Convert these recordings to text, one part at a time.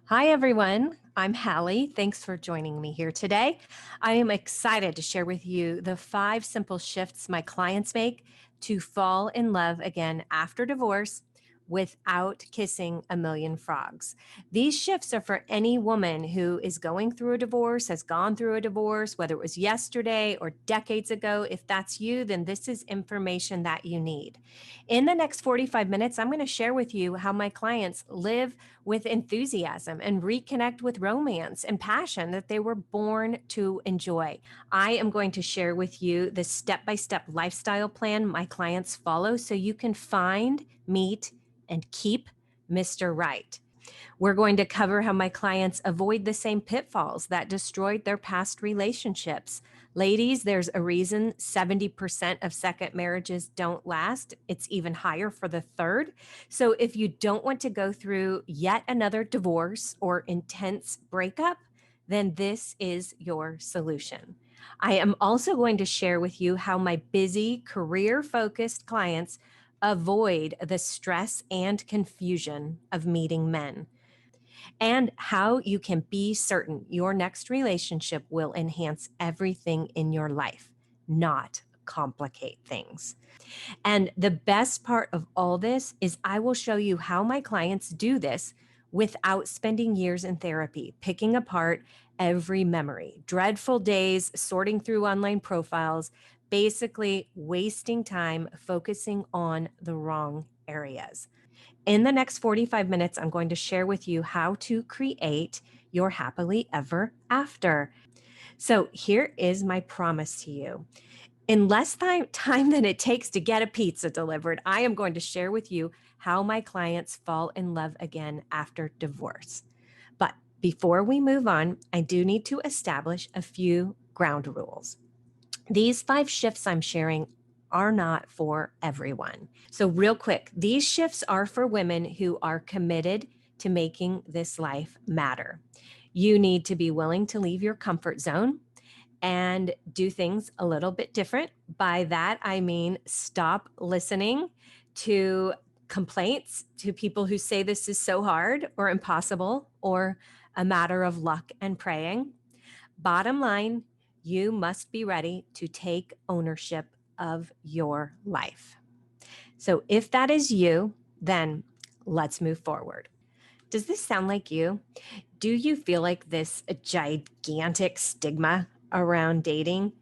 Hi, everyone. I'm Hallie. Thanks for joining me here today. I am excited to share with you the 5 simple shifts my clients make to fall in love again after divorce without kissing a million frogs. These shifts are for any woman who is going through a divorce, has gone through a divorce, whether it was yesterday or decades ago. If that's you, then this is information that you need. In the next 45 minutes, I'm going to share with you how my clients live with enthusiasm and reconnect with romance and passion that they were born to enjoy. I am going to share with you the step by step lifestyle plan my clients follow so you can find, meet, and keep Mr. Right. We're going to cover how my clients avoid the same pitfalls that destroyed their past relationships. Ladies, there's a reason 70% of second marriages don't last. It's even higher for the third. So if you don't want to go through yet another divorce or intense breakup, then this is your solution. I am also going to share with you how my busy, career focused clients avoid the stress and confusion of meeting men, and how you can be certain your next relationship will enhance everything in your life, not complicate things. And the best part of all this is I will show you how my clients do this without spending years in therapy, picking apart every memory, dreadful days sorting through online profiles, basically wasting time focusing on the wrong areas. In the next 45 minutes, I'm going to share with you how to create your happily ever after. So here is my promise to you. In less time than it takes to get a pizza delivered, I am going to share with you how my clients fall in love again after divorce. But before we move on, I do need to establish a few ground rules. These 5 shifts I'm sharing are not for everyone. So, real quick, these shifts are for women who are committed to making this life matter. You need to be willing to leave your comfort zone and do things a little bit different. By that, I mean stop listening to complaints, to people who say this is so hard or impossible or a matter of luck and praying. Bottom line, you must be ready to take ownership of your life. So if that is you, then let's move forward. Does this sound like you? Do you feel like this gigantic stigma around dating?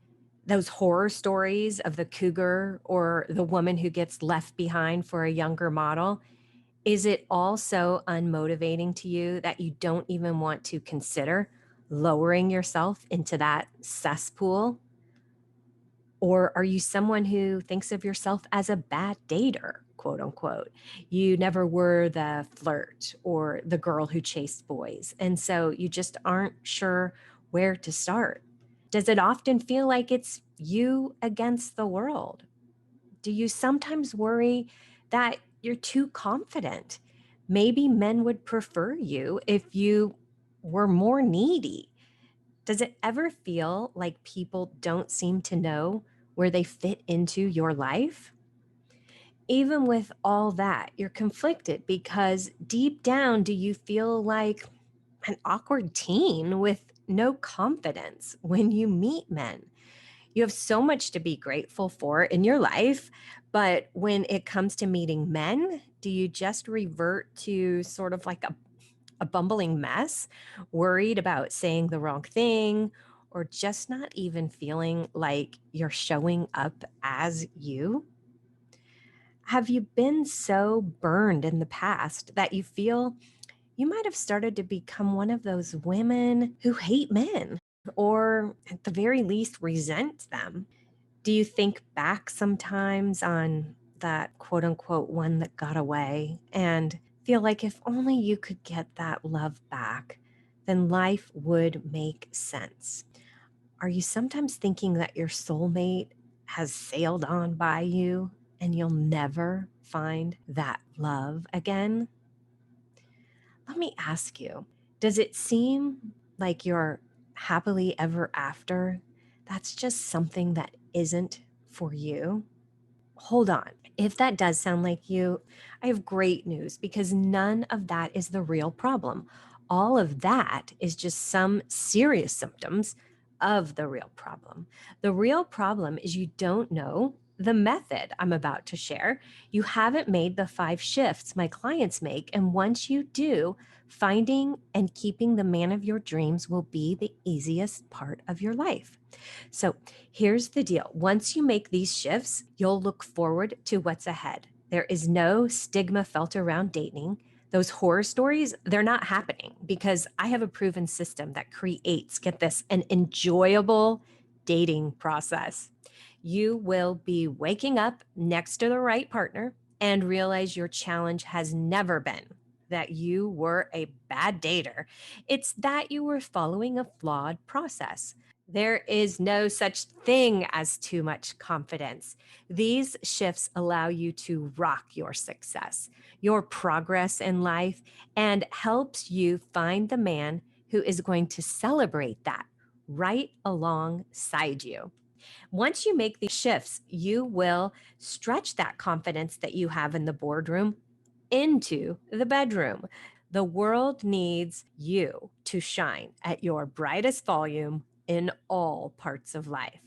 Those horror stories of the cougar or the woman who gets left behind for a younger model? Is it all so unmotivating to you that you don't even want to consider lowering yourself into that cesspool? Or are you someone who thinks of yourself as a bad dater, quote unquote? You never were the flirt or the girl who chased boys. And so you just aren't sure where to start. Does it often feel like it's you against the world? Do you sometimes worry that you're too confident? Maybe men would prefer you if you were more needy. Does it ever feel like people don't seem to know where they fit into your life? Even with all that, you're conflicted because deep down, do you feel like an awkward teen with no confidence when you meet men? You have so much to be grateful for in your life, but when it comes to meeting men, do you just revert to sort of like a bumbling mess, worried about saying the wrong thing, or just not even feeling like you're showing up as you? Have you been so burned in the past that you feel you might have started to become one of those women who hate men, or at the very least resent them? Do you think back sometimes on that quote unquote one that got away and feel like if only you could get that love back, then life would make sense? Are you sometimes thinking that your soulmate has sailed on by you and you'll never find that love again? Let me ask you, does it seem like you're happily ever after? That's just something that isn't for you? Hold on. If that does sound like you, I have great news because none of that is the real problem. All of that is just some serious symptoms of the real problem. The real problem is you don't know the method I'm about to share. You haven't made the 5 shifts my clients make. And once you do, finding and keeping the man of your dreams will be the easiest part of your life. So here's the deal. Once you make these shifts, you'll look forward to what's ahead. There is no stigma felt around dating. Those horror stories, they're not happening because I have a proven system that creates, get this, an enjoyable dating process. You will be waking up next to the right partner and realize your challenge has never been that you were a bad dater. It's that you were following a flawed process. There is no such thing as too much confidence. These shifts allow you to rock your success, your progress in life, and helps you find the man who is going to celebrate that right alongside you. Once you make these shifts, you will stretch that confidence that you have in the boardroom into the bedroom. The world needs you to shine at your brightest volume in all parts of life.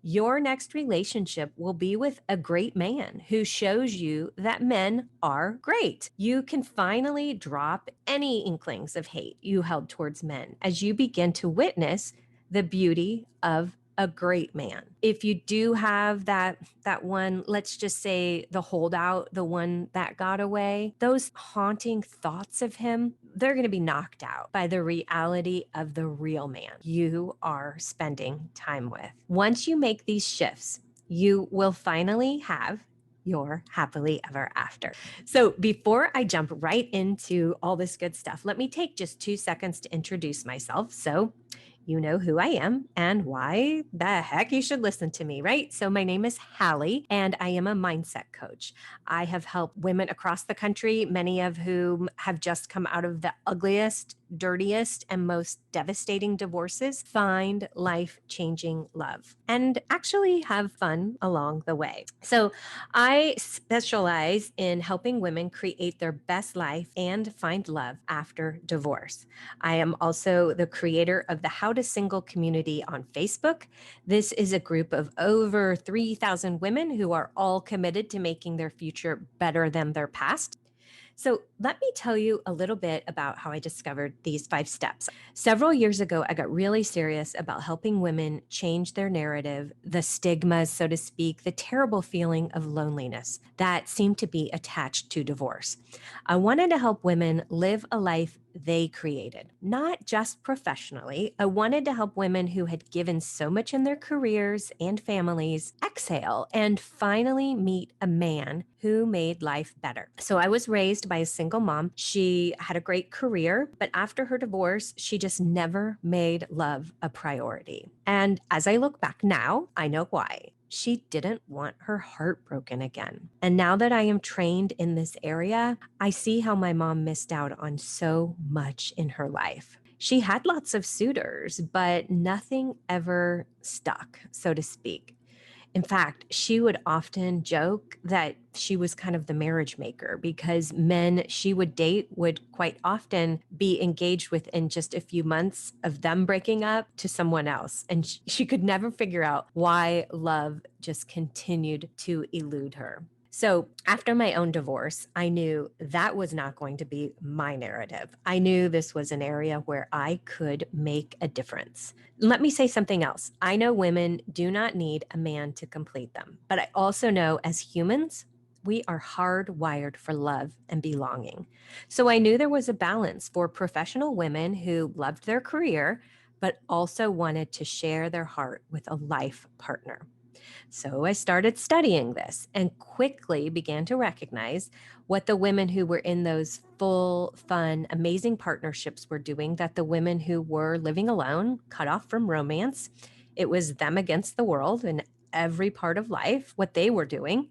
Your next relationship will be with a great man who shows you that men are great. You can finally drop any inklings of hate you held towards men as you begin to witness the beauty of a great man. If you do have that one, let's just say the holdout, the one that got away, those haunting thoughts of him, they're going to be knocked out by the reality of the real man you are spending time with. Once you make these shifts, you will finally have your happily ever after. So before I jump right into all this good stuff, let me take just 2 seconds to introduce myself. So you know who I am and why the heck you should listen to me, right? So, my name is Hallie, and I am a mindset coach. I have helped women across the country, many of whom have just come out of the ugliest, dirtiest, and most devastating divorces, find life changing love and actually have fun along the way. So, I specialize in helping women create their best life and find love after divorce. I am also the creator of the How to Single community on Facebook. This is a group of over 3,000 women who are all committed to making their future better than their past. So, let me tell you a little bit about how I discovered these 5 steps. Several years ago, I got really serious about helping women change their narrative, the stigmas, so to speak, the terrible feeling of loneliness that seemed to be attached to divorce. I wanted to help women live a life they created, not just professionally. I wanted to help women who had given so much in their careers and families exhale and finally meet a man who made life better. So I was raised by a single mom. She had a great career, but after her divorce, she just never made love a priority. And as I look back now, I know why. She didn't want her heart broken again. And now that I am trained in this area, I see how my mom missed out on so much in her life. She had lots of suitors, but nothing ever stuck, so to speak. In fact, she would often joke that she was kind of the marriage maker because men she would date would quite often be engaged within just a few months of them breaking up to someone else. And she could never figure out why love just continued to elude her. So, after my own divorce, I knew that was not going to be my narrative. I knew this was an area where I could make a difference. Let me say something else. I know women do not need a man to complete them, but I also know as humans, we are hardwired for love and belonging. So I knew there was a balance for professional women who loved their career, but also wanted to share their heart with a life partner. So I started studying this and quickly began to recognize what the women who were in those full, fun, amazing partnerships were doing that the women who were living alone, cut off from romance, it was them against the world in every part of life, what they were doing.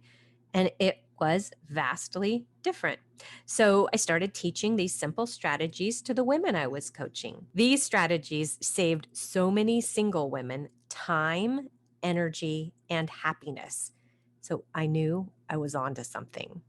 And it was vastly different. So I started teaching these simple strategies to the women I was coaching. These strategies saved so many single women time, energy, and happiness. So I knew I was onto something.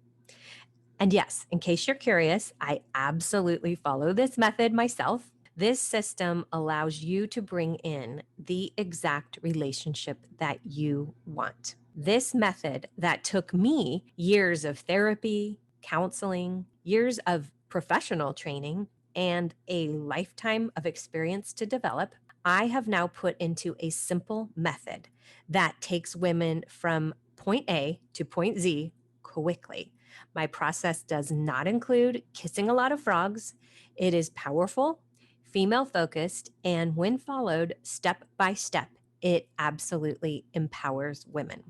And yes, in case you're curious, I absolutely follow this method myself. This system allows you to bring in the exact relationship that you want. This method that took me years of therapy, counseling, years of professional training, and a lifetime of experience to develop, I have now put into a simple method that takes women from point A to point Z quickly. My process does not include kissing a lot of frogs. It is powerful, female focused, and when followed step by step, it absolutely empowers women.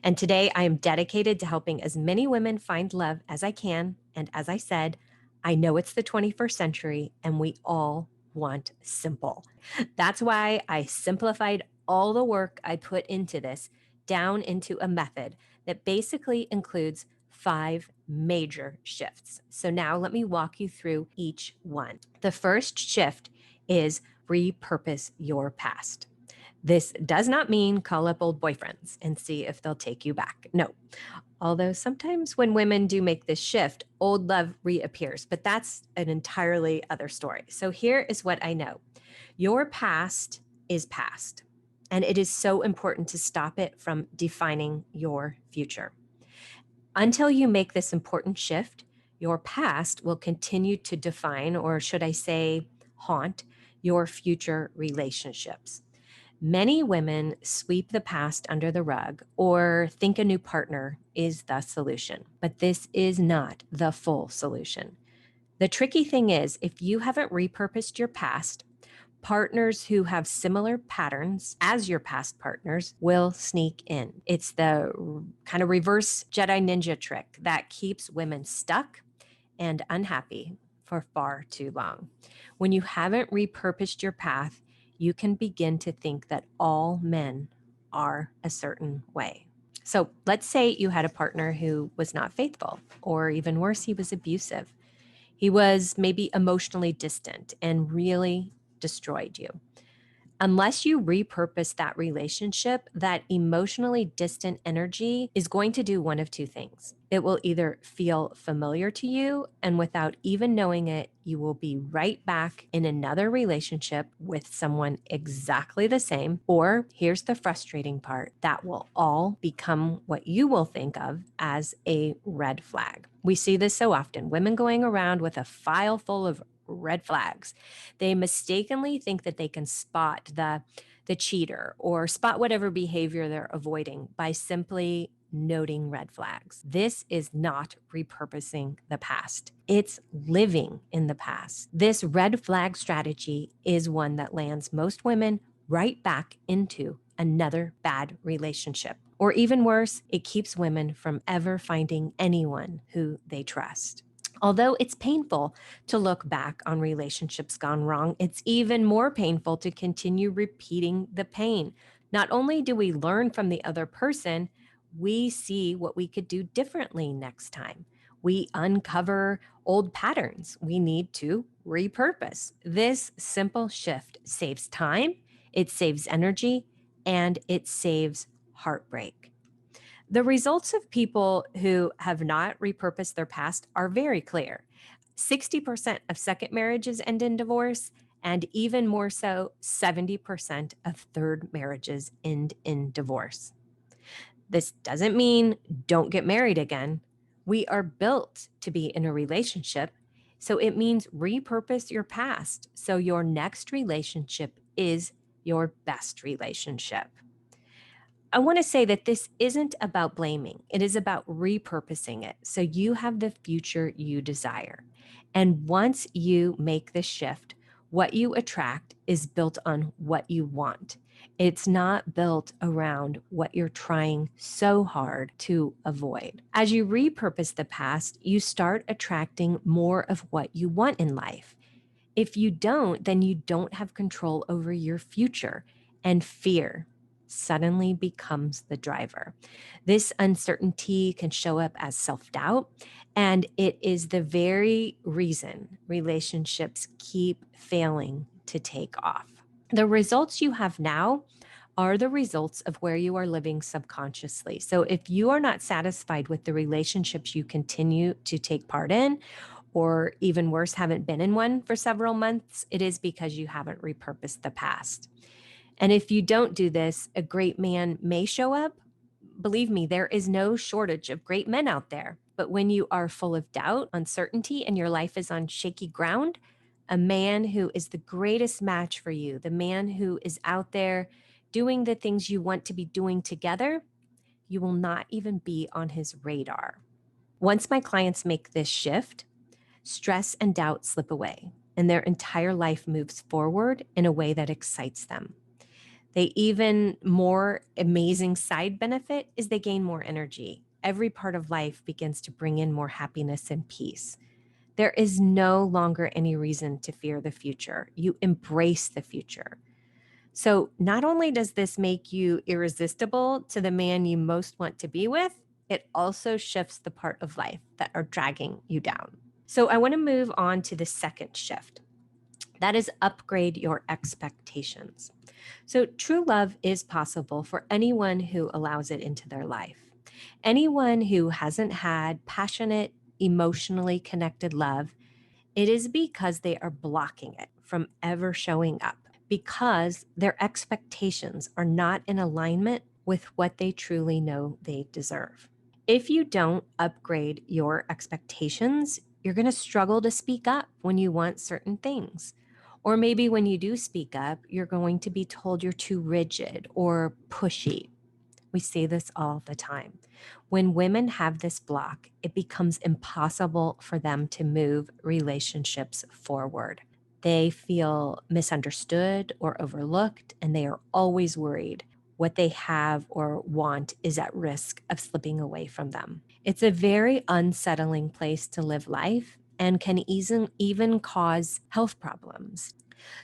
And today I am dedicated to helping as many women find love as I can. And as I said, I know it's the 21st century and we all want simple. That's why I simplified all the work I put into this down into a method that basically includes 5 major shifts. So now let me walk you through each one. The first shift is repurpose your past. This does not mean call up old boyfriends and see if they'll take you back. No. Although sometimes when women do make this shift, old love reappears, but that's an entirely other story. So here is what I know. Your past is past, and it is so important to stop it from defining your future. Until you make this important shift, your past will continue to define, or should I say, haunt your future relationships. Many women sweep the past under the rug or think a new partner is the solution, but this is not the full solution. The tricky thing is, if you haven't repurposed your past, partners who have similar patterns as your past partners will sneak in. It's the kind of reverse Jedi ninja trick that keeps women stuck and unhappy for far too long. When you haven't repurposed your path, you can begin to think that all men are a certain way. So let's say you had a partner who was not faithful, or even worse, he was abusive. He was maybe emotionally distant and really destroyed you. Unless you repurpose that relationship, that emotionally distant energy is going to do one of two things. It will either feel familiar to you, and without even knowing it, you will be right back in another relationship with someone exactly the same. Or here's the frustrating part, that will all become what you will think of as a red flag. We see this so often, women going around with a file full of red flags. They mistakenly think that they can spot the cheater or spot whatever behavior they're avoiding by simply noting red flags. This is not repurposing the past. It's living in the past. This red flag strategy is one that lands most women right back into another bad relationship. Or even worse, it keeps women from ever finding anyone who they trust. Although it's painful to look back on relationships gone wrong, it's even more painful to continue repeating the pain. Not only do we learn from the other person, we see what we could do differently next time. We uncover old patterns we need to repurpose. This simple shift saves time, it saves energy, and it saves heartbreak. The results of people who have not repurposed their past are very clear. 60% of second marriages end in divorce, and even more so, 70% of third marriages end in divorce. This doesn't mean don't get married again. We are built to be in a relationship, so it means repurpose your past so your next relationship is your best relationship. I want to say that this isn't about blaming. It is about repurposing it so you have the future you desire. And once you make this shift, what you attract is built on what you want. It's not built around what you're trying so hard to avoid. As you repurpose the past, you start attracting more of what you want in life. If you don't, then you don't have control over your future, and fear suddenly becomes the driver. This uncertainty can show up as self-doubt, and it is the very reason relationships keep failing to take off. The results you have now are the results of where you are living subconsciously. So if you are not satisfied with the relationships you continue to take part in, or even worse, haven't been in one for several months, it is because you haven't repurposed the past. And if you don't do this, a great man may show up. Believe me, there is no shortage of great men out there. But when you are full of doubt, uncertainty, and your life is on shaky ground, a man who is the greatest match for you, the man who is out there doing the things you want to be doing together, you will not even be on his radar. Once my clients make this shift, stress and doubt slip away, and their entire life moves forward in a way that excites them. They even more amazing side benefit is they gain more energy. Every part of life begins to bring in more happiness and peace. There is no longer any reason to fear the future. You embrace the future. So, not only does this make you irresistible to the man you most want to be with, it also shifts the part of life that are dragging you down. So, I want to move on to the second shift. That is upgrade your expectations. So, true love is possible for anyone who allows it into their life. Anyone who hasn't had passionate, emotionally connected love, it is because they are blocking it from ever showing up, because their expectations are not in alignment with what they truly know they deserve. If you don't upgrade your expectations, you're going to struggle to speak up when you want certain things. Or maybe when you do speak up, you're going to be told you're too rigid or pushy. We see this all the time. When women have this block, it becomes impossible for them to move relationships forward. They feel misunderstood or overlooked, and they are always worried what they have or want is at risk of slipping away from them. It's a very unsettling place to live life and can even cause health problems.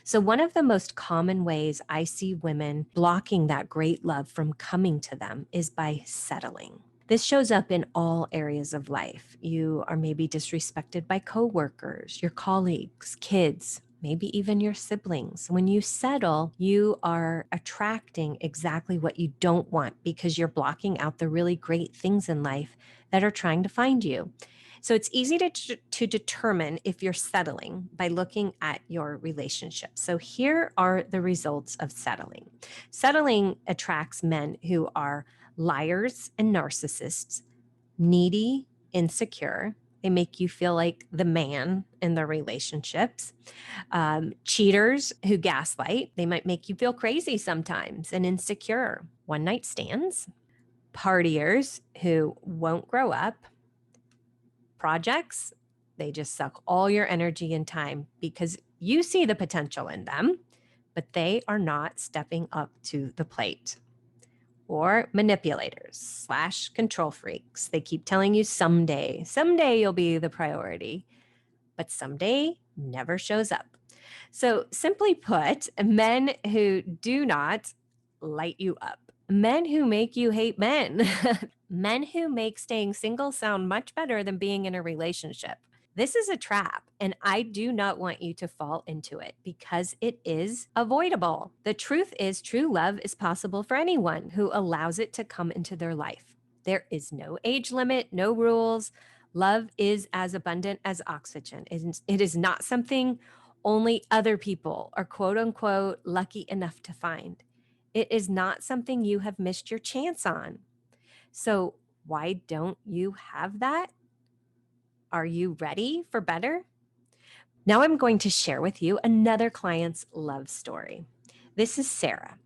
So, one of the most common ways I see women blocking that great love from coming to them is by settling. This shows up in all areas of life. You are maybe disrespected by coworkers, your colleagues, kids, maybe even your siblings. When you settle, you are attracting exactly what you don't want because you're blocking out the really great things in life that are trying to find you. So it's easy to determine if you're settling by looking at your relationship. So here are the results of settling. Settling attracts men who are liars and narcissists, needy, insecure. They make you feel like the man in the relationships. Cheaters who gaslight. They might make you feel crazy sometimes and insecure. One night stands. Partiers who won't grow up. Projects, they just suck all your energy and time because you see the potential in them, but they are not stepping up to the plate. Or manipulators / control freaks. They keep telling you someday you'll be the priority, but someday never shows up. So, simply put, men who do not light you up, men who make you hate men, men who make staying single sound much better than being in a relationship. This is a trap, and I do not want you to fall into it because it is avoidable. The truth is, true love is possible for anyone who allows it to come into their life. There is no age limit, no rules. Love is as abundant as oxygen. It is not something only other people are quote unquote lucky enough to find. It is not something you have missed your chance on. So, why don't you have that? Are you ready for better? Now, I'm going to share with you another client's love story. This is Sarah.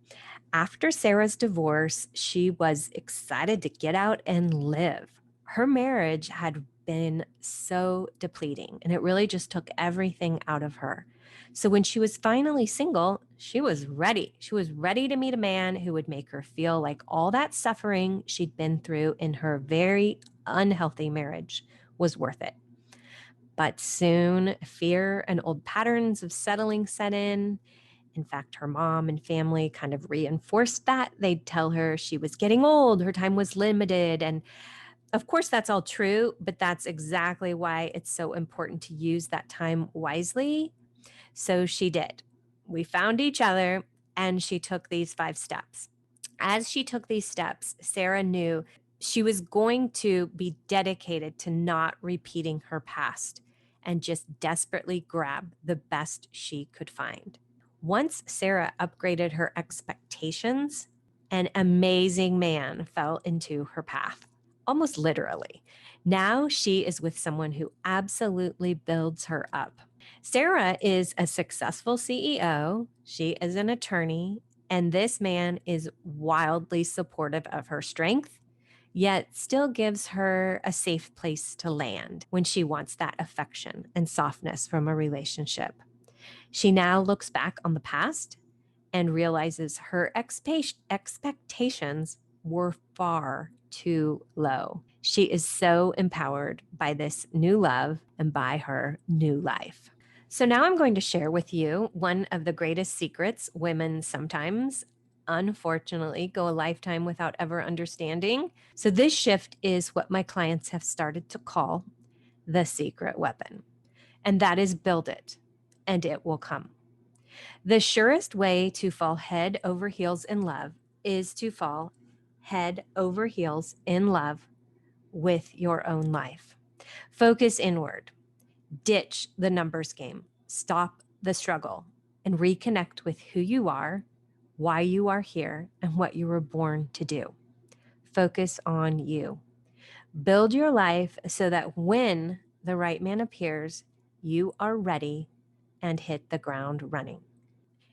After Sarah's divorce, she was excited to get out and live. Her marriage had been so depleting, and it really just took everything out of her. So when she was finally single, she was ready. She was ready to meet a man who would make her feel like all that suffering she'd been through in her very unhealthy marriage was worth it. But soon, fear and old patterns of settling set in. In fact, her mom and family kind of reinforced that. They'd tell her she was getting old, her time was limited. And of course, that's all true, but that's exactly why it's so important to use that time wisely. So she did. We found each other, and she took these 5 steps. As she took these steps, Sarah knew she was going to be dedicated to not repeating her past and just desperately grab the best she could find. Once Sarah upgraded her expectations, an amazing man fell into her path, almost literally. Now she is with someone who absolutely builds her up. Sarah is a successful CEO. She is an attorney, and this man is wildly supportive of her strength, yet still gives her a safe place to land when she wants that affection and softness from a relationship. She now looks back on the past and realizes her expectations were far too low. She is so empowered by this new love and by her new life. So, now I'm going to share with you one of the greatest secrets women sometimes, unfortunately, go a lifetime without ever understanding. So, this shift is what my clients have started to call the secret weapon, and that is build it, and it will come. The surest way to fall head over heels in love is to fall head over heels in love with your own life. Focus inward, ditch the numbers game, stop the struggle, and reconnect with who you are, why you are here, and what you were born to do. Focus on you. Build your life so that when the right man appears, you are ready and hit the ground running.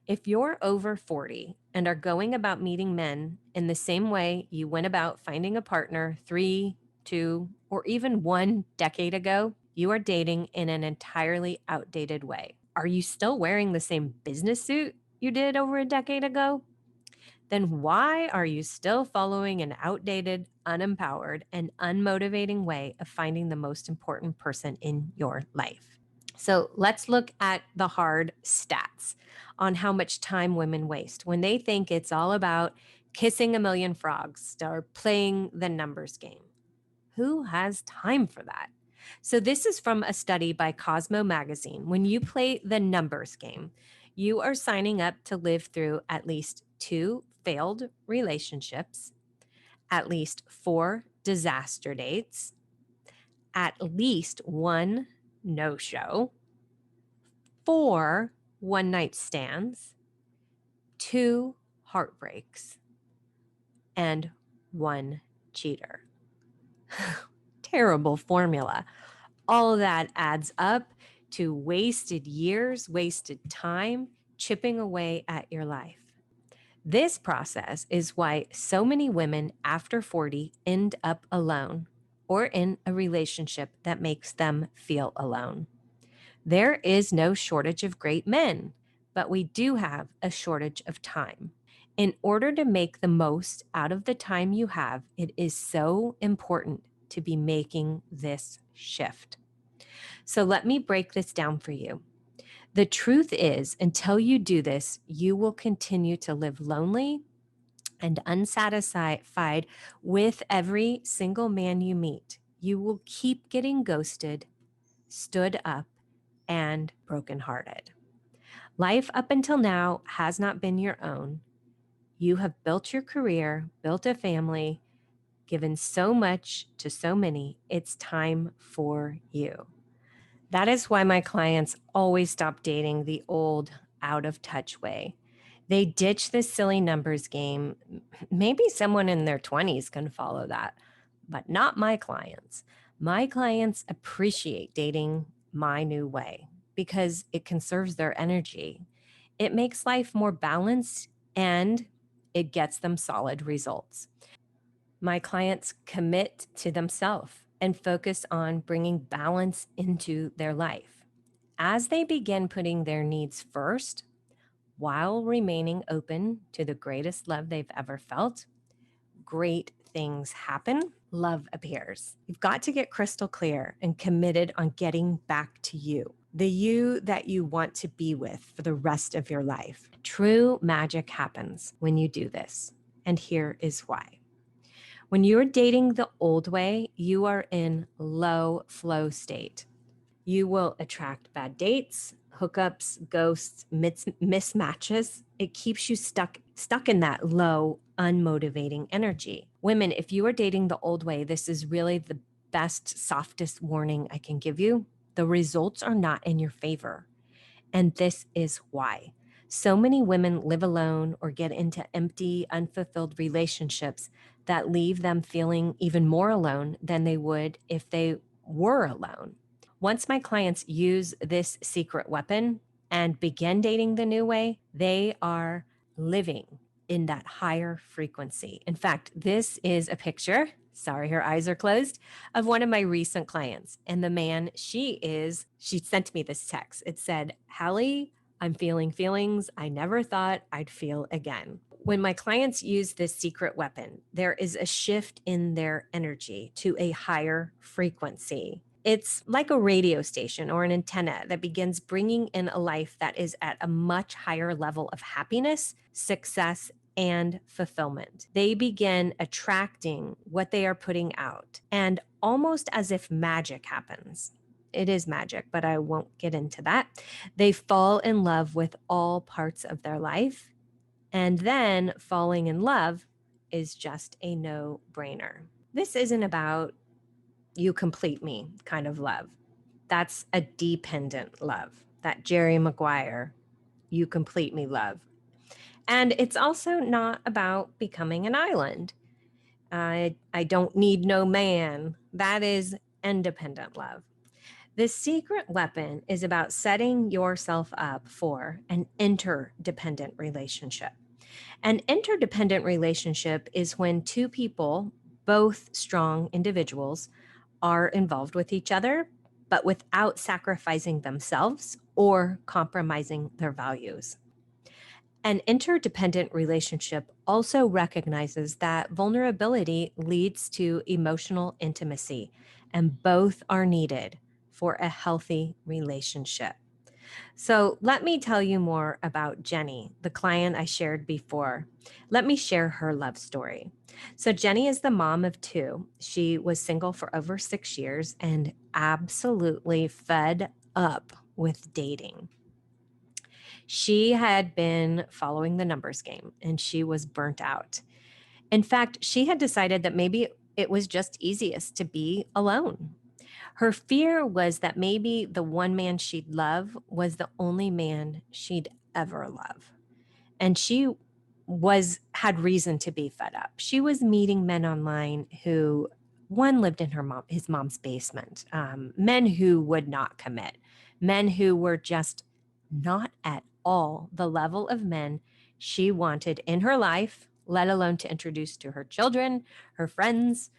If you're over 40 and are going about meeting men in the same way you went about finding a partner 3, 2, or even 1 decade ago, you are dating in an entirely outdated way. Are you still wearing the same business suit you did over a decade ago? Then why are you still following an outdated, unempowered, and unmotivating way of finding the most important person in your life? So let's look at the hard stats on how much time women waste when they think it's all about kissing a million frogs or playing the numbers game. Who has time for that? So, this is from a study by Cosmo Magazine. When you play the numbers game, you are signing up to live through at least 2 failed relationships, at least 4 disaster dates, at least 1 no show, 4 one-night stands, 2 heartbreaks, and 1 cheater. Terrible formula. All of that adds up to wasted years, wasted time, chipping away at your life. This process is why so many women after 40 end up alone or in a relationship that makes them feel alone. There is no shortage of great men, but we do have a shortage of time. In order to make the most out of the time you have, it is so important to be making this shift. So let me break this down for you. The truth is, until you do this, you will continue to live lonely and unsatisfied with every single man you meet. You will keep getting ghosted, stood up, and brokenhearted. Life up until now has not been your own. You have built your career, built a family, given so much to so many. It's time for you. That is why my clients always stop dating the old, out of touch way. They ditch this silly numbers game. Maybe someone in their 20s can follow that, but not my clients. My clients appreciate dating my new way because it conserves their energy. It makes life more balanced and it gets them solid results. My clients commit to themselves and focus on bringing balance into their life. As they begin putting their needs first while remaining open to the greatest love they've ever felt, great things happen. Love appears. You've got to get crystal clear and committed on getting back to you, the you that you want to be with for the rest of your life. True magic happens when you do this. And here is why. When you're dating the old way, you are in low flow state. You will attract bad dates, hookups, ghosts, mismatches. It keeps you stuck in that low, unmotivating energy. Women, if you are dating the old way, this is really the best, softest warning I can give you. The results are not in your favor. And this is why. So many women live alone or get into empty, unfulfilled relationships that leave them feeling even more alone than they would if they were alone. Once my clients use this secret weapon and begin dating the new way, they are living in that higher frequency. In fact, this is a picture, sorry, her eyes are closed, of one of my recent clients. And the man she sent me this text. It said, Hallie, I'm feeling feelings I never thought I'd feel again. When my clients use this secret weapon, there is a shift in their energy to a higher frequency. It's like a radio station or an antenna that begins bringing in a life that is at a much higher level of happiness, success, and fulfillment. They begin attracting what they are putting out, and almost as if magic happens. It is magic, but I won't get into that. They fall in love with all parts of their life, and then falling in love is just a no-brainer. This isn't about you complete me kind of love. That's a dependent love, that Jerry Maguire, you complete me love. And it's also not about becoming an island. I don't need no man. That is independent love. The secret weapon is about setting yourself up for an interdependent relationship. An interdependent relationship is when two people, both strong individuals, are involved with each other, but without sacrificing themselves or compromising their values. An interdependent relationship also recognizes that vulnerability leads to emotional intimacy, and both are needed for a healthy relationship. So let me tell you more about Jenny, the client I shared before. Let me share her love story. So Jenny is the mom of two. She was single for over 6 years and absolutely fed up with dating. She had been following the numbers game and she was burnt out. In fact, she had decided that maybe it was just easiest to be alone. Her fear was that maybe the one man she'd love was the only man she'd ever love. And she had reason to be fed up. She was meeting men online who one lived in his mom's basement, men who would not commit, men who were just not at all the level of men she wanted in her life, let alone to introduce to her children, her friends,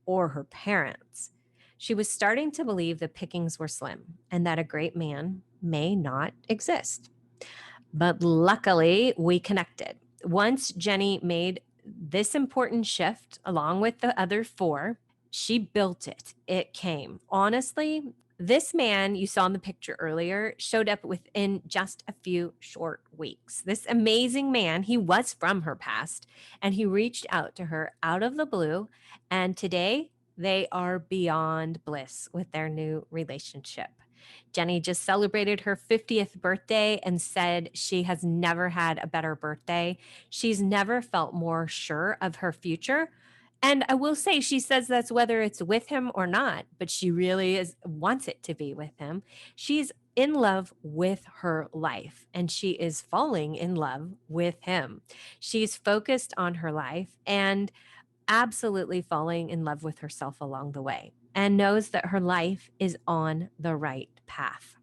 or her parents. She was starting to believe the pickings were slim and that a great man may not exist. But luckily, we connected. Once Jenny made this important shift, along with the other four, she built it. It came. Honestly, this man you saw in the picture earlier showed up within just a few short weeks. This amazing man, he was from her past, and he reached out to her out of the blue. And today, they are beyond bliss with their new relationship. Jenny just celebrated her 50th birthday and said she has never had a better birthday. She's never felt more sure of her future. And I will say, she says that's whether it's with him or not, but she really wants it to be with him. She's in love with her life and she is falling in love with him. She's focused on her life and absolutely falling in love with herself along the way and knows that her life is on the right path.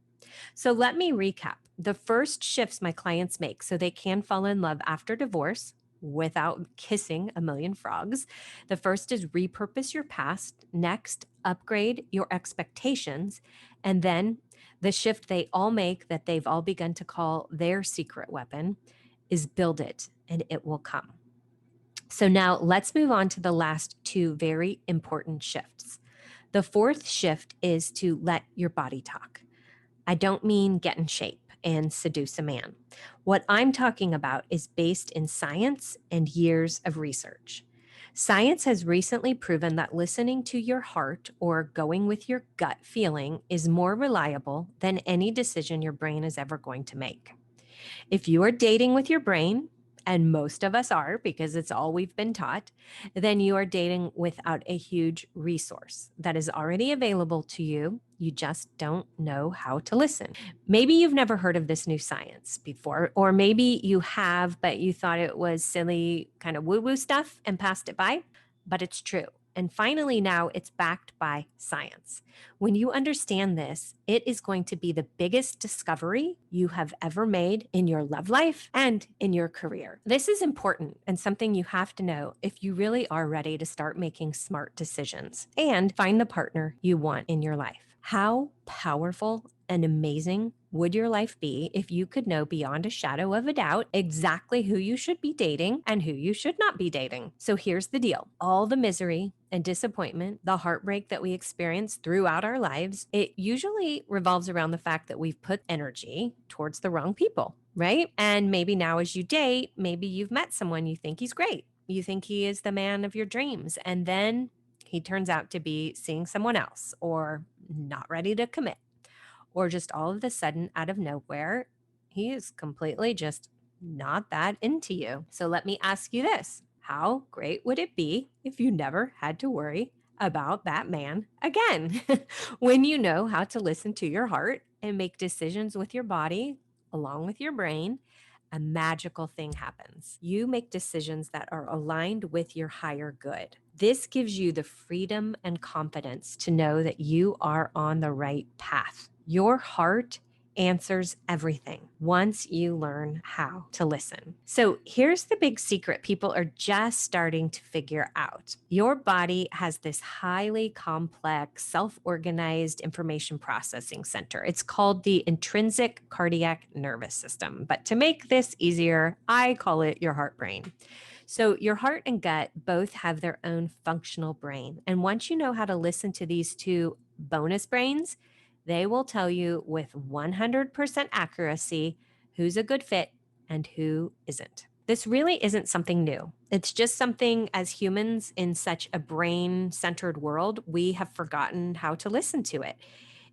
So let me recap. The first shifts my clients make so they can fall in love after divorce without kissing a million frogs. The first is repurpose your past. Next, upgrade your expectations. And then the shift they all make that they've all begun to call their secret weapon is build it and it will come. So now let's move on to the last two very important shifts. The fourth shift is to let your body talk. I don't mean get in shape and seduce a man. What I'm talking about is based in science and years of research. Science has recently proven that listening to your heart or going with your gut feeling is more reliable than any decision your brain is ever going to make. If you are dating with your brain, and most of us are because it's all we've been taught, then you are dating without a huge resource that is already available to you. You just don't know how to listen. Maybe you've never heard of this new science before, or maybe you have, but you thought it was silly, kind of woo woo stuff and passed it by, but it's true. And finally, now it's backed by science. When you understand this, it is going to be the biggest discovery you have ever made in your love life and in your career. This is important and something you have to know if you really are ready to start making smart decisions and find the partner you want in your life. How powerful and amazing would your life be if you could know beyond a shadow of a doubt exactly who you should be dating and who you should not be dating? So here's the deal. All the misery and disappointment, the heartbreak that we experience throughout our lives, it usually revolves around the fact that we've put energy towards the wrong people, right? And maybe now as you date, maybe you've met someone, you think he's great. You think he is the man of your dreams. And then he turns out to be seeing someone else or not ready to commit, or just all of a sudden out of nowhere, he is completely just not that into you. So let me ask you this. How great would it be if you never had to worry about that man again? When you know how to listen to your heart and make decisions with your body along with your brain, a magical thing happens. You make decisions that are aligned with your higher good. This gives you the freedom and confidence to know that you are on the right path. Your heart answers everything once you learn how to listen. So here's the big secret people are just starting to figure out. Your body has this highly complex, self-organized information processing center. It's called the intrinsic cardiac nervous system. But to make this easier, I call it your heart brain. So your heart and gut both have their own functional brain. And once you know how to listen to these two bonus brains, they will tell you with 100% accuracy who's a good fit and who isn't. This really isn't something new. It's just something as humans in such a brain-centered world, we have forgotten how to listen to it.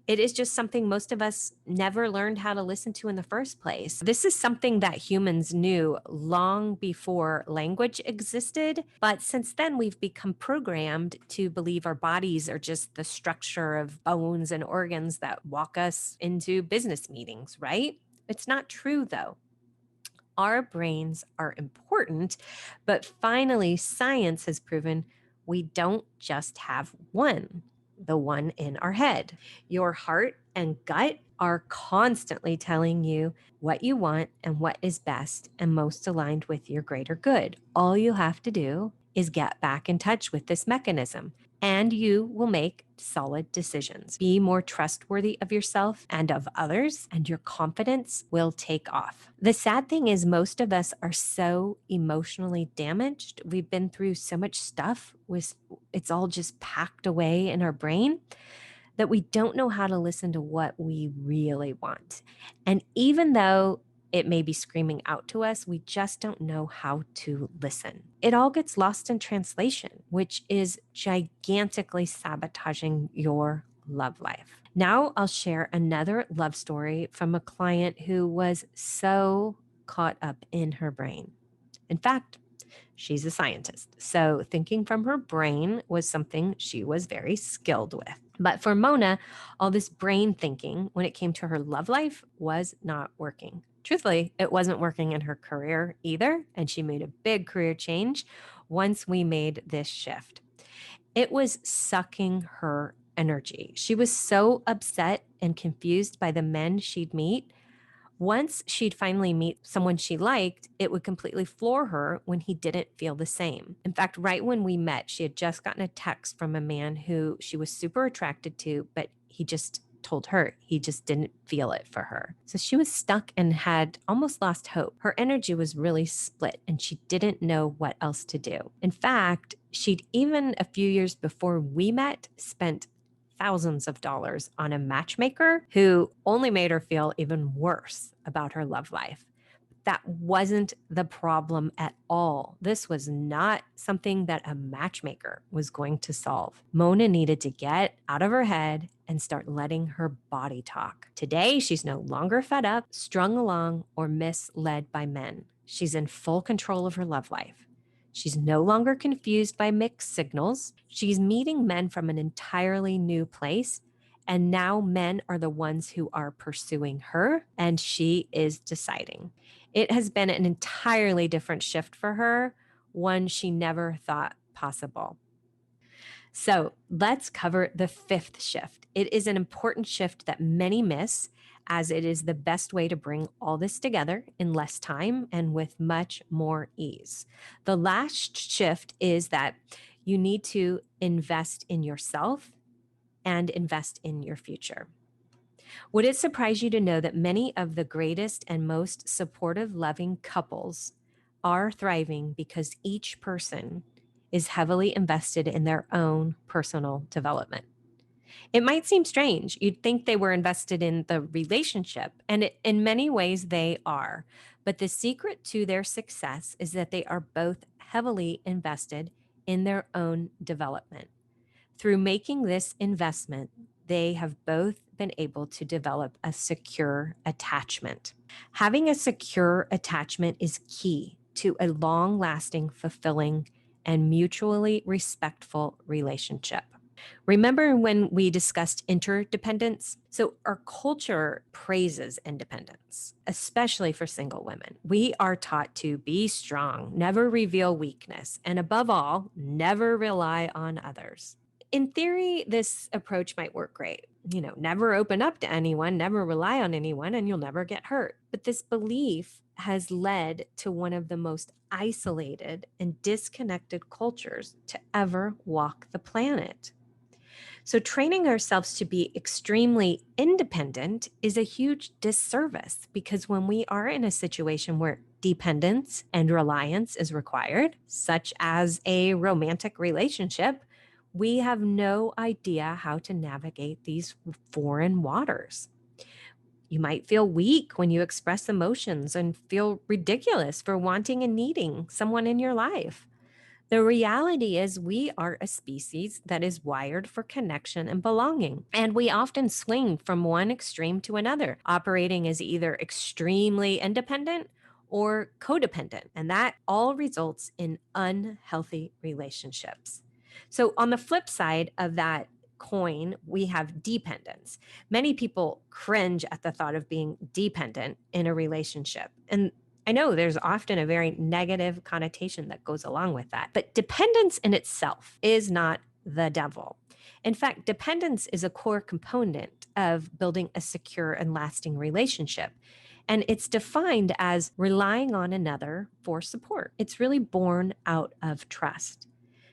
It is just something most of us never learned how to listen to in the first place. This is something that humans knew long before language existed. But since then, we've become programmed to believe our bodies are just the structure of bones and organs that walk us into business meetings, right? It's not true, though. Our brains are important, but finally, science has proven we don't just have one, the one in our head. Your heart and gut are constantly telling you what you want and what is best and most aligned with your greater good. All you have to do is get back in touch with this mechanism, and you will make solid decisions. Be more trustworthy of yourself and of others, and your confidence will take off. The sad thing is, most of us are so emotionally damaged. We've been through so much stuff, it's all just packed away in our brain that we don't know how to listen to what we really want. And even though it may be screaming out to us, we just don't know how to listen. It all gets lost in translation, which is gigantically sabotaging your love life. Now I'll share another love story from a client who was so caught up in her brain. In fact, she's a scientist, so thinking from her brain was something she was very skilled with. But for Mona, all this brain thinking when it came to her love life was not working. Truthfully, it wasn't working in her career either, and she made a big career change once we made this shift. It was sucking her energy. She was so upset and confused by the men she'd meet. Once she'd finally meet someone she liked, it would completely floor her when he didn't feel the same. In fact, right when we met, she had just gotten a text from a man who she was super attracted to, but he just told her he just didn't feel it for her. So she was stuck and had almost lost hope. Her energy was really split and she didn't know what else to do. In fact, she'd even a few years before we met spent thousands of dollars on a matchmaker who only made her feel even worse about her love life. That wasn't the problem at all. This was not something that a matchmaker was going to solve. Mona needed to get out of her head and start letting her body talk. Today, she's no longer fed up, strung along, or misled by men. She's in full control of her love life. She's no longer confused by mixed signals. She's meeting men from an entirely new place. And now men are the ones who are pursuing her, and she is deciding. It has been an entirely different shift for her, one she never thought possible. So let's cover the fifth shift. It is an important shift that many miss, as it is the best way to bring all this together in less time and with much more ease. The last shift is that you need to invest in yourself and invest in your future. Would it surprise you to know that many of the greatest and most supportive, loving couples are thriving because each person is heavily invested in their own personal development? It might seem strange. You'd think they were invested in the relationship, and in many ways they are. But the secret to their success is that they are both heavily invested in their own development. Through making this investment, they have both been able to develop a secure attachment. Having a secure attachment is key to a long lasting, fulfilling, and mutually respectful relationship. Remember when we discussed interdependence? So, our culture praises independence, especially for single women. We are taught to be strong, never reveal weakness, and above all, never rely on others. In theory, this approach might work great. Never open up to anyone, never rely on anyone, and you'll never get hurt. But this belief has led to one of the most isolated and disconnected cultures to ever walk the planet. So, training ourselves to be extremely independent is a huge disservice because when we are in a situation where dependence and reliance is required, such as a romantic relationship, we have no idea how to navigate these foreign waters. You might feel weak when you express emotions and feel ridiculous for wanting and needing someone in your life. The reality is, we are a species that is wired for connection and belonging. And we often swing from one extreme to another, operating as either extremely independent or codependent. And that all results in unhealthy relationships. So, on the flip side of that coin, we have dependence. Many people cringe at the thought of being dependent in a relationship. And I know there's often a very negative connotation that goes along with that, but dependence in itself is not the devil. In fact, dependence is a core component of building a secure and lasting relationship. And it's defined as relying on another for support. It's really born out of trust.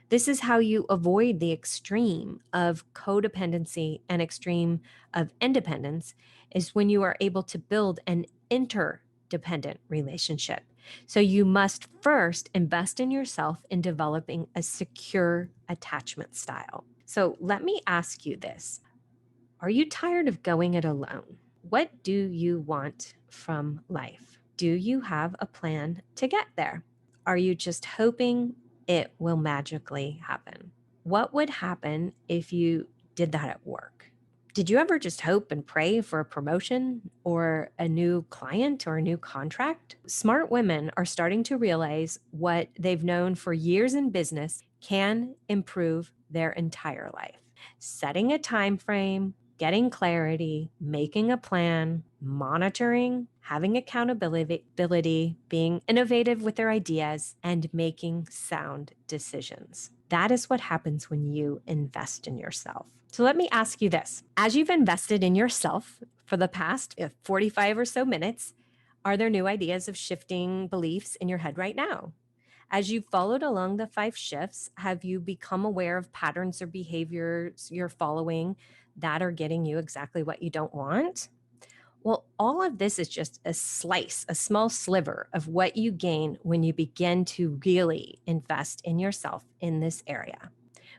This is how you avoid the extreme of codependency and extreme of independence, is when you are able to build an interdependent relationship. So you must first invest in yourself in developing a secure attachment style. So let me ask you this. Are you tired of going it alone? What do you want from life? Do you have a plan to get there? Are you just hoping it will magically happen? What would happen if you did that at work? Did you ever just hope and pray for a promotion or a new client or a new contract? Smart women are starting to realize what they've known for years in business can improve their entire life. Setting a time frame, getting clarity, making a plan, monitoring, having accountability, being innovative with their ideas, and making sound decisions. That is what happens when you invest in yourself. So let me ask you this. As you've invested in yourself for the past 45 or so minutes, are there new ideas of shifting beliefs in your head right now? As you've followed along the 5 shifts, have you become aware of patterns or behaviors you're following that are getting you exactly what you don't want? Well, all of this is just a slice, a small sliver of what you gain when you begin to really invest in yourself in this area.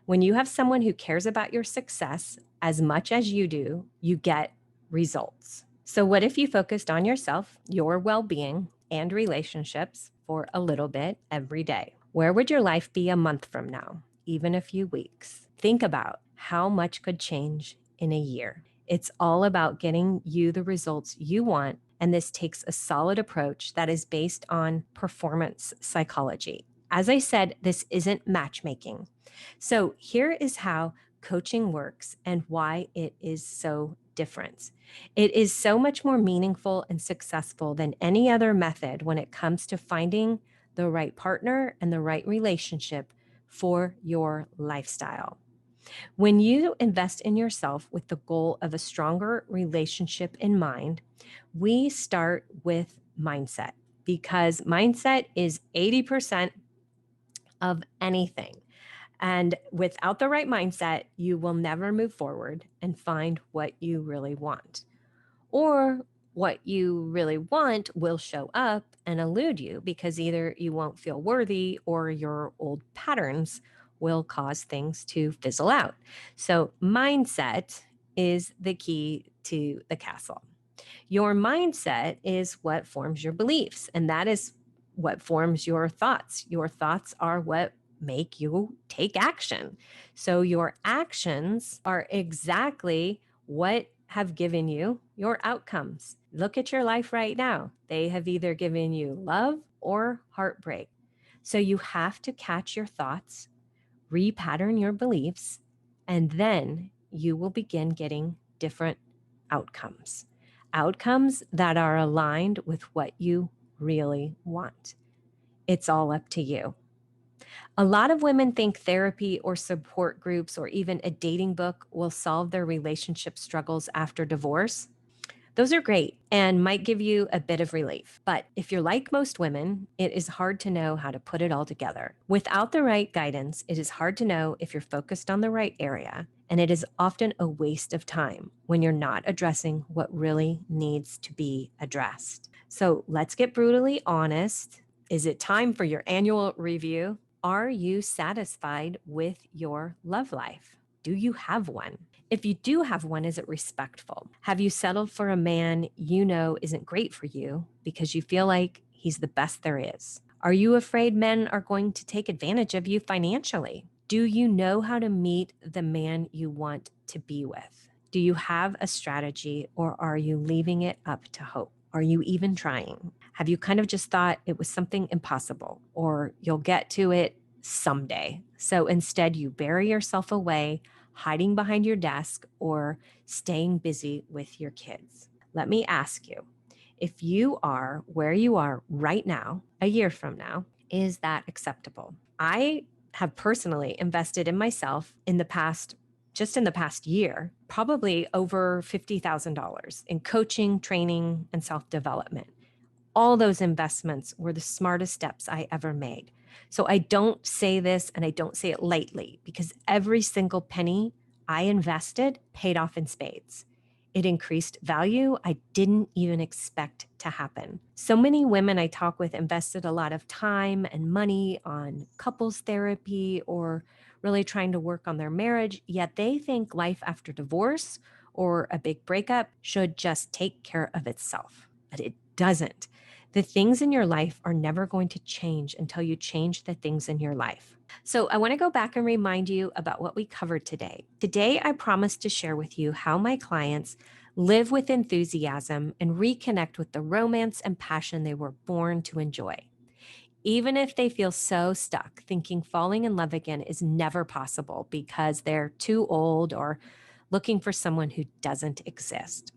When you have someone who cares about your success as much as you do, you get results. So, what if you focused on yourself, your well being, and relationships for a little bit every day. Where would your life be a month from now, even a few weeks? Think about how much could change in a year. It's all about getting you the results you want, and this takes a solid approach that is based on performance psychology. As I said, this isn't matchmaking. So here is how coaching works and why it is so different. It is so much more meaningful and successful than any other method when it comes to finding the right partner and the right relationship for your lifestyle. When you invest in yourself with the goal of a stronger relationship in mind, we start with mindset because mindset is 80% of anything. And without the right mindset, you will never move forward and find what you really want. Or what you really want will show up and elude you because either you won't feel worthy or your old patterns will cause things to fizzle out. So, mindset is the key to the castle. Your mindset is what forms your beliefs, and that is what forms your thoughts. Your thoughts are what make you take action. So, your actions are exactly what have given you your outcomes. Look at your life right now. They have either given you love or heartbreak. So, you have to catch your thoughts, repattern your beliefs, and then you will begin getting different outcomes. Outcomes that are aligned with what you really want. It's all up to you. A lot of women think therapy or support groups or even a dating book will solve their relationship struggles after divorce. Those are great and might give you a bit of relief. But if you're like most women, it is hard to know how to put it all together. Without the right guidance, it is hard to know if you're focused on the right area, and it is often a waste of time when you're not addressing what really needs to be addressed. So let's get brutally honest. Is it time for your annual review? Are you satisfied with your love life? Do you have one? If you do have one, is it respectful? Have you settled for a man you know isn't great for you because you feel like he's the best there is? Are you afraid men are going to take advantage of you financially? Do you know how to meet the man you want to be with? Do you have a strategy or are you leaving it up to hope? Are you even trying? Have you kind of just thought it was something impossible or you'll get to it someday? So instead, you bury yourself away hiding behind your desk, or staying busy with your kids. Let me ask you, if you are where you are right now, a year from now, is that acceptable? I have personally invested in myself just in the past year, probably over $50,000 in coaching, training, and self development. All those investments were the smartest steps I ever made. So I don't say this and I don't say it lightly because every single penny I invested paid off in spades. It increased value I didn't even expect to happen. So many women I talk with invested a lot of time and money on couples therapy or really trying to work on their marriage, yet they think life after divorce or a big breakup should just take care of itself. But it doesn't. The things in your life are never going to change until you change the things in your life. So I want to go back and remind you about what we covered today. Today, I promised to share with you how my clients live with enthusiasm and reconnect with the romance and passion they were born to enjoy. Even if they feel so stuck thinking falling in love again is never possible because they're too old or looking for someone who doesn't exist.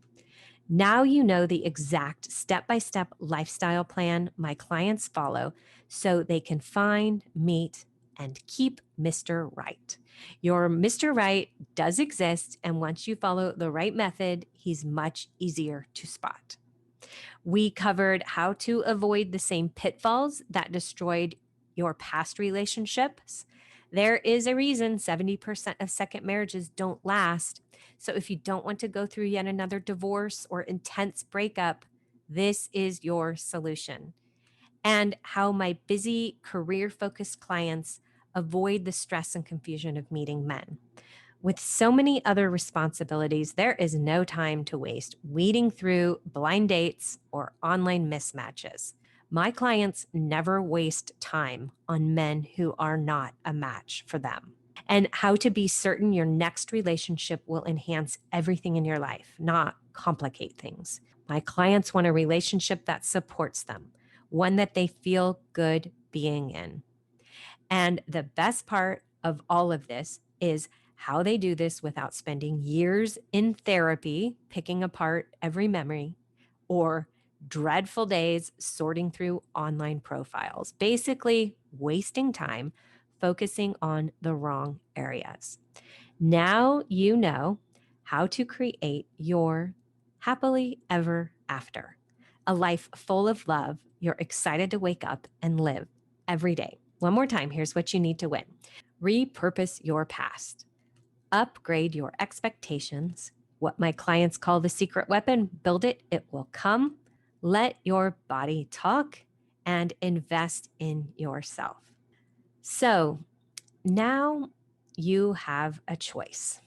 Now you know the exact step-by-step lifestyle plan my clients follow so they can find, meet, and keep Mr. Right. Your Mr. Right does exist, and once you follow the right method, he's much easier to spot. We covered how to avoid the same pitfalls that destroyed your past relationships. There is a reason 70% of second marriages don't last. So if you don't want to go through yet another divorce or intense breakup, this is your solution. And how my busy career focused clients avoid the stress and confusion of meeting men. With so many other responsibilities, there is no time to waste weeding through blind dates or online mismatches. My clients never waste time on men who are not a match for them. And how to be certain your next relationship will enhance everything in your life, not complicate things. My clients want a relationship that supports them, one that they feel good being in. And the best part of all of this is how they do this without spending years in therapy, picking apart every memory, or dreadful days sorting through online profiles, basically wasting time focusing on the wrong areas. Now you know how to create your happily ever after, a life full of love you're excited to wake up and live every day. One more time, here's what you need to win. Repurpose your past, upgrade your expectations. What my clients call the secret weapon, build it, it will come. Let your body talk and invest in yourself. So now you have a choice.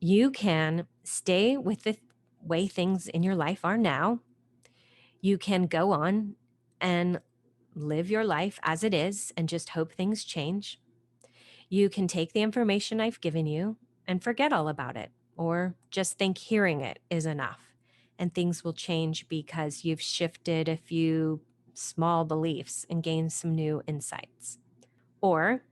You can stay with the way things in your life are now. You can go on and live your life as it is and just hope things change. You can take the information I've given you and forget all about it, or just think hearing it is enough and things will change because you've shifted a few small beliefs and gained some new insights. Or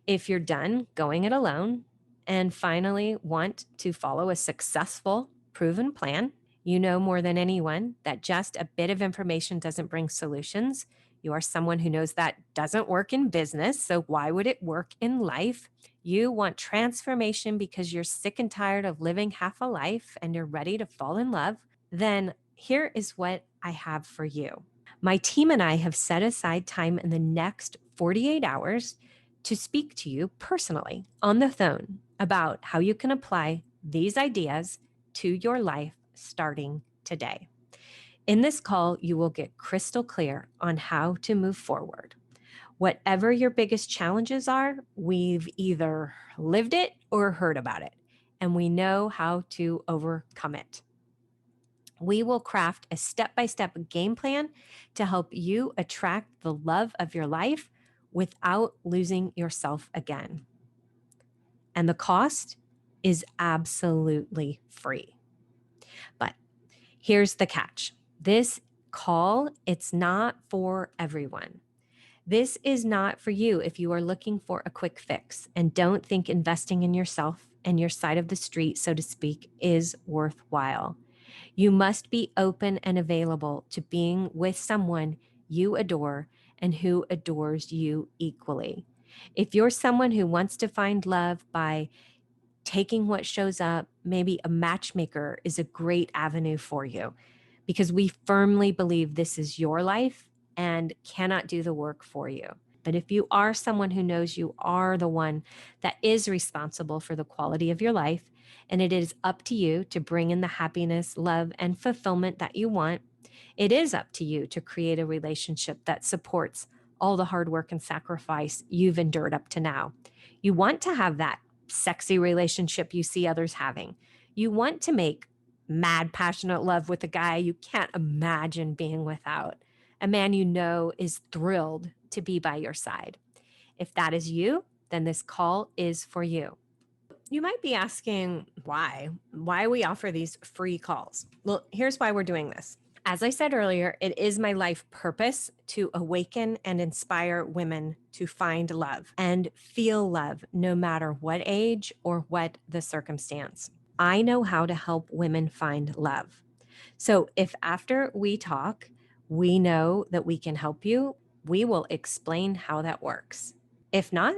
if you're done going it alone and finally want to follow a successful, proven plan, you know more than anyone that just a bit of information doesn't bring solutions. You are someone who knows that doesn't work in business, so why would it work in life? You want transformation because you're sick and tired of living half a life and you're ready to fall in love. Then here is what I have for you. My team and I have set aside time in the next 48 hours to speak to you personally on the phone about how you can apply these ideas to your life starting today. In this call, you will get crystal clear on how to move forward. Whatever your biggest challenges are, we've either lived it or heard about it, and we know how to overcome it. We will craft a step-by-step game plan to help you attract the love of your life without losing yourself again. And the cost is absolutely free. But here's the catch. This call, it's not for everyone. This is not for you if you are looking for a quick fix and don't think investing in yourself and your side of the street, so to speak, is worthwhile. You must be open and available to being with someone you adore and who adores you equally. If you're someone who wants to find love by taking what shows up, maybe a matchmaker is a great avenue for you because we firmly believe this is your life and cannot do the work for you. But if you are someone who knows you are the one that is responsible for the quality of your life, and it is up to you to bring in the happiness, love, and fulfillment that you want, it is up to you to create a relationship that supports all the hard work and sacrifice you've endured up to now. You want to have that sexy relationship you see others having. You want to make mad, passionate love with a guy you can't imagine being without, a man you know is thrilled to be by your side. If that is you, then this call is for you. You might be asking why we offer these free calls. Well, here's why we're doing this. As I said earlier, it is my life purpose to awaken and inspire women to find love and feel love no matter what age or what the circumstance. I know how to help women find love. So if after we talk, we know that we can help you, we will explain how that works. If not,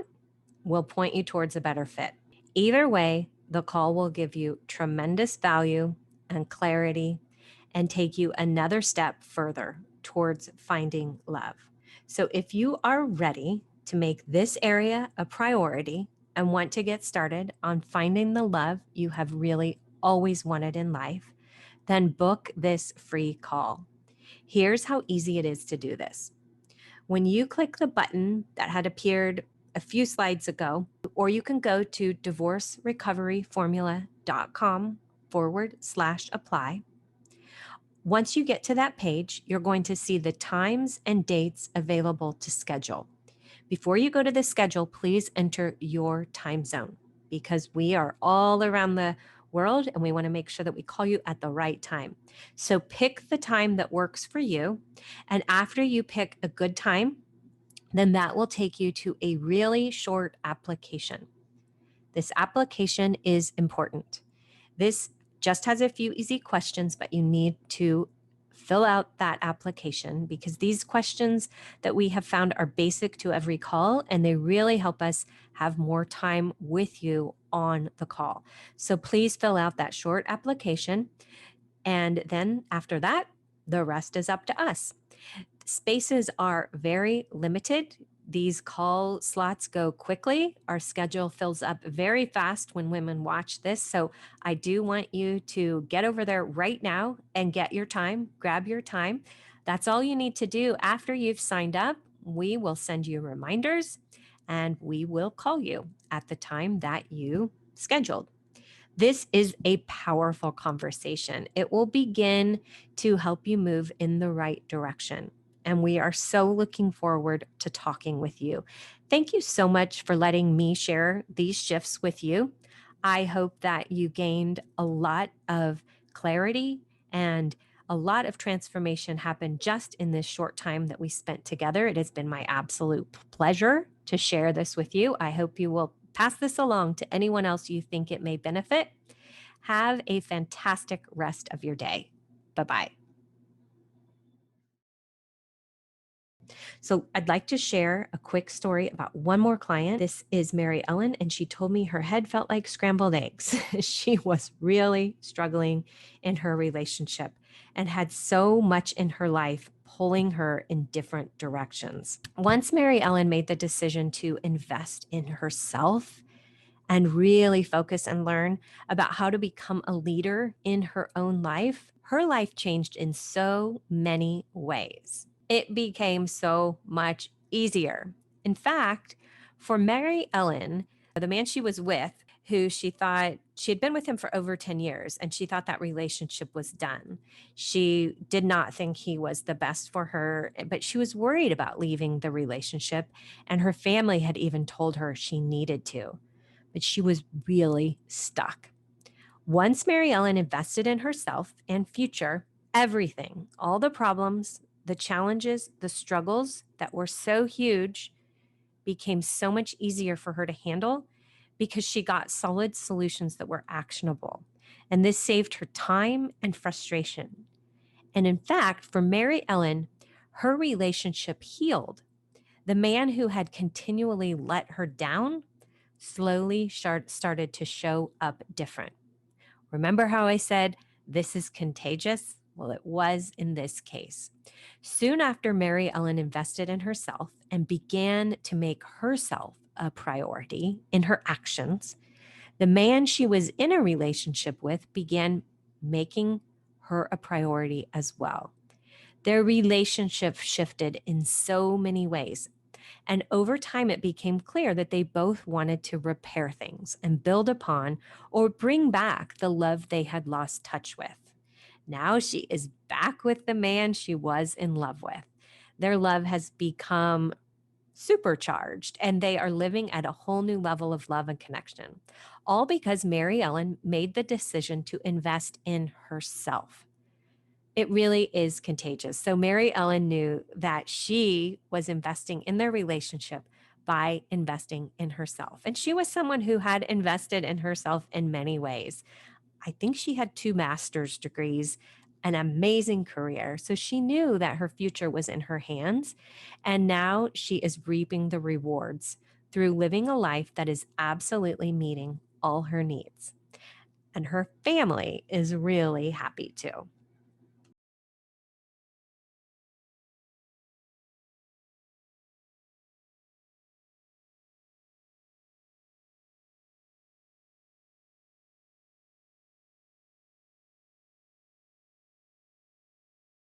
we'll point you towards a better fit. Either way, the call will give you tremendous value and clarity and take you another step further towards finding love. So if you are ready to make this area a priority and want to get started on finding the love you have really always wanted in life, then book this free call. Here's how easy it is to do this. When you click the button that had appeared a few slides ago, or you can go to divorcerecoveryformula.com/apply. Once you get to that page, you're going to see the times and dates available to schedule. Before you go to the schedule, please enter your time zone because we are all around the world and we want to make sure that we call you at the right time. So pick the time that works for you. And after you pick a good time, then that will take you to a really short application. This application is important. This just has a few easy questions, but you need to fill out that application because these questions that we have found are basic to every call and they really help us have more time with you on the call. So please fill out that short application. And then after that, the rest is up to us. Spaces are very limited. These call slots go quickly. Our schedule fills up very fast when women watch this. So I do want you to get over there right now and get your time, grab your time. That's all you need to do. After you've signed up, we will send you reminders and we will call you at the time that you scheduled. This is a powerful conversation. It will begin to help you move in the right direction. And we are so looking forward to talking with you. Thank you so much for letting me share these shifts with you. I hope that you gained a lot of clarity and a lot of transformation happened just in this short time that we spent together. It has been my absolute pleasure to share this with you. I hope you will pass this along to anyone else you think it may benefit. Have a fantastic rest of your day. Bye-bye. So I'd like to share a quick story about one more client. This is Mary Ellen, and she told me her head felt like scrambled eggs. She was really struggling in her relationship and had so much in her life pulling her in different directions. Once Mary Ellen made the decision to invest in herself and really focus and learn about how to become a leader in her life changed in so many ways. It became so much easier. In fact, for Mary Ellen, the man she was with, who she thought she had been with him for over 10 years, and she thought that relationship was done. She did not think he was the best for her, but she was worried about leaving the relationship, and her family had even told her she needed to, but she was really stuck. Once Mary Ellen invested in herself and future, everything, all the problems, the challenges, the struggles that were so huge became so much easier for her to handle because she got solid solutions that were actionable. And this saved her time and frustration. And in fact, for Mary Ellen, her relationship healed. The man who had continually let her down slowly started to show up different. Remember how I said this is contagious? Well, it was in this case. Soon after Mary Ellen invested in herself and began to make herself a priority in her actions, the man she was in a relationship with began making her a priority as well. Their relationship shifted in so many ways. And over time, it became clear that they both wanted to repair things and build upon or bring back the love they had lost touch with. Now she is back with the man she was in love with. Their love has become supercharged and they are living at a whole new level of love and connection. All because Mary Ellen made the decision to invest in herself. It really is contagious. So Mary Ellen knew that she was investing in their relationship by investing in herself. And she was someone who had invested in herself in many ways. I think she had 2 master's degrees, an amazing career. So she knew that her future was in her hands. And now she is reaping the rewards through living a life that is absolutely meeting all her needs. And her family is really happy too.